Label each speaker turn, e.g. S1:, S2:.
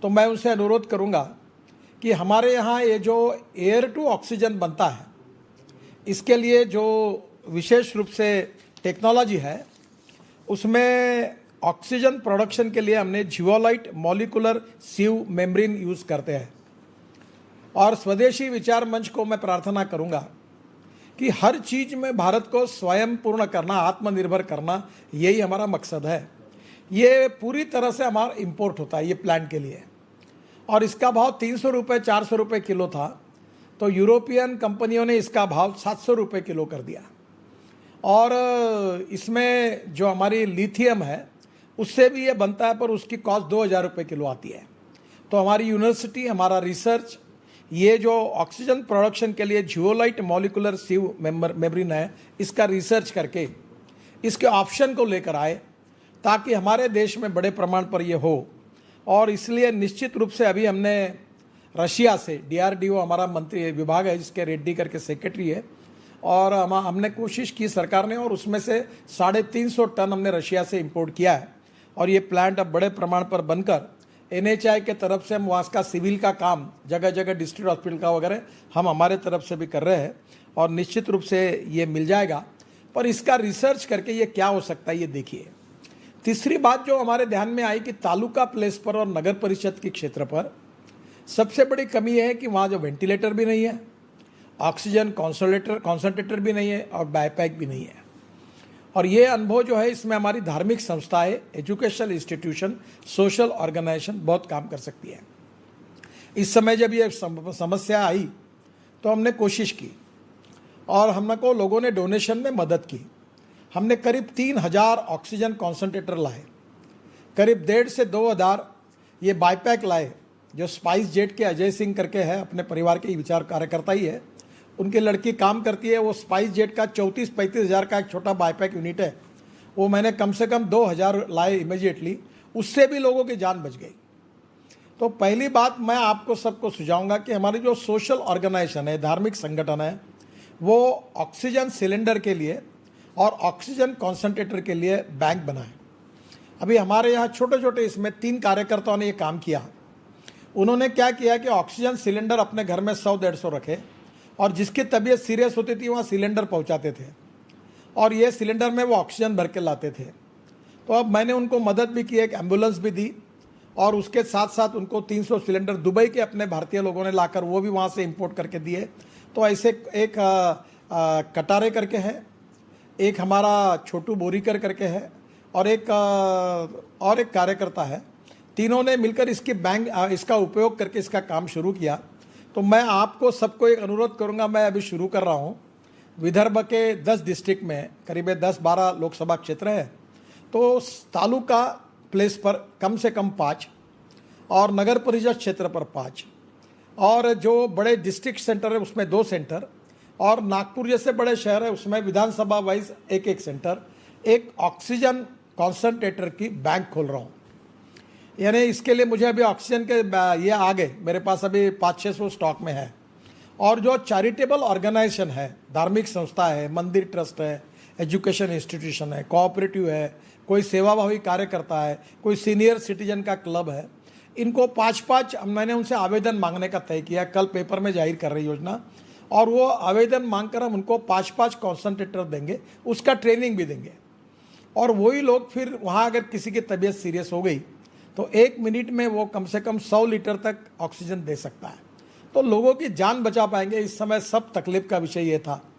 S1: तो मैं उनसे अनुरोध करूंगा कि हमारे यहाँ ये जो एयर टू ऑक्सीजन बनता है, इसके लिए जो विशेष रूप से टेक्नोलॉजी है, उसमें ऑक्सीजन प्रोडक्शन के लिए हमने जियोलाइट मॉलिकुलर सीव मेम्ब्रेन यूज़ करते हैं। और स्वदेशी विचार मंच को मैं प्रार्थना करूंगा कि हर चीज़ में भारत को स्वयं पूर्ण करना, आत्मनिर्भर करना, यही हमारा मकसद है। ये पूरी तरह से हमारा इंपोर्ट होता है ये प्लांट के लिए, और इसका भाव 300 रुपये 400 रुपये किलो था, तो यूरोपियन कंपनियों ने इसका भाव 700 रुपये किलो कर दिया। और इसमें जो हमारी लिथियम है उससे भी ये बनता है, पर उसकी कॉस्ट 2000 रुपये किलो आती है। तो हमारी यूनिवर्सिटी, हमारा रिसर्च, ये जो ऑक्सीजन प्रोडक्शन के लिए जियोलाइट मॉलिकुलर सीव मेम्ब्रेन है, इसका रिसर्च करके इसके ऑप्शन को लेकर आए ताकि हमारे देश में बड़े प्रमाण पर ये हो। और इसलिए निश्चित रूप से अभी हमने रशिया से, DRDO हमारा मंत्री विभाग है जिसके रेड्डी करके सेक्रेटरी है, और हमने कोशिश की सरकार ने, और उसमें से 350 टन हमने रशिया से इंपोर्ट किया है। और ये प्लांट अब बड़े प्रमाण पर बनकर NHI के तरफ से हम वहाँ का सिविल का काम, जगह जगह डिस्ट्रिक्ट हॉस्पिटल का वगैरह हम हमारे तरफ से भी कर रहे हैं, और निश्चित रूप से ये मिल जाएगा। पर इसका रिसर्च करके ये क्या हो सकता है ये देखिए। तीसरी बात जो हमारे ध्यान में आई कि तालुका प्लेस पर और नगर परिषद के क्षेत्र पर सबसे बड़ी कमी है कि वहाँ जो वेंटिलेटर भी नहीं है, ऑक्सीजन कॉन्सनट्रेटर भी नहीं है, और बाईपैक भी नहीं है। और ये अनुभव जो है, इसमें हमारी धार्मिक संस्थाएं, एजुकेशनल इंस्टीट्यूशन, सोशल ऑर्गेनाइजेशन बहुत काम कर सकती है। इस समय जब ये समस्या आई तो हमने कोशिश की, और हमको लोगों ने डोनेशन में मदद की। हमने करीब 3000 ऑक्सीजन कॉन्सनट्रेटर लाए, करीब 1.5 से 2000 ये बाईपैक लाए, जो स्पाइस जेट के अजय सिंह करके है, अपने परिवार के विचार कार्यकर्ता ही है, उनकी लड़की काम करती है। वो स्पाइस जेट का 34-35 हज़ार का एक छोटा बाईपैक यूनिट है, वो मैंने कम से कम 2000 लाए इमीडिएटली, उससे भी लोगों की जान बच गई। तो पहली बात मैं आपको सबको सुझाऊंगा कि हमारी जो सोशल ऑर्गेनाइजेशन है, धार्मिक संगठन है, वो ऑक्सीजन सिलेंडर के लिए और ऑक्सीजन कॉन्सनट्रेटर के लिए बैंक बनाए। अभी हमारे यहाँ छोटे छोटे इसमें 3 कार्यकर्ताओं ने ये काम किया। उन्होंने क्या किया कि ऑक्सीजन सिलेंडर अपने घर में 100-150 रखे, और जिसकी तबीयत सीरियस होती थी वहाँ सिलेंडर पहुँचाते थे, और ये सिलेंडर में वो ऑक्सीजन भर के लाते थे। तो अब मैंने उनको मदद भी की, एक एम्बुलेंस भी दी, और उसके साथ साथ उनको 300 सिलेंडर दुबई के अपने भारतीय लोगों ने लाकर वो भी वहाँ से इंपोर्ट करके दिए। तो ऐसे एक कटारे करके है, एक हमारा छोटू बोरीकर करके है, और एक कार्यकर्ता है, तीनों ने मिलकर इसका उपयोग करके इसका काम शुरू किया। तो मैं आपको सबको एक अनुरोध करूंगा, मैं अभी शुरू कर रहा हूं। विदर्भ के 10 डिस्ट्रिक्ट में करीब 10-12 लोकसभा क्षेत्र है, तो तालुका प्लेस पर कम से कम 5, और नगर परिषद क्षेत्र पर 5, और जो बड़े डिस्ट्रिक्ट सेंटर है उसमें 2 सेंटर, और नागपुर जैसे बड़े शहर है उसमें विधानसभा वाइज एक सेंटर, एक ऑक्सीजन कॉन्सनट्रेटर की बैंक खोल रहा हूँ। यानी इसके लिए मुझे अभी ऑक्सीजन के ये आ गए, मेरे पास अभी 500-600 स्टॉक में है। और जो चैरिटेबल ऑर्गेनाइजेशन है, धार्मिक संस्था है, मंदिर ट्रस्ट है, एजुकेशन इंस्टीट्यूशन है, कोऑपरेटिव है, कोई सेवाभावी कार्य करता है, कोई सीनियर सिटीजन का क्लब है, इनको 5-5 मैंने उनसे आवेदन मांगने का तय किया। कल पेपर में जाहिर कर रही योजना, और वो आवेदन मांगकर हम उनको 5-5 कॉन्सनट्रेटर देंगे, उसका ट्रेनिंग भी देंगे। और वही लोग फिर वहाँ अगर किसी की तबीयत सीरियस हो गई तो 1 मिनट में वो कम से कम 100 लीटर तक ऑक्सीजन दे सकता है, तो लोगों की जान बचा पाएंगे। इस समय सब तकलीफ का विषय ये था।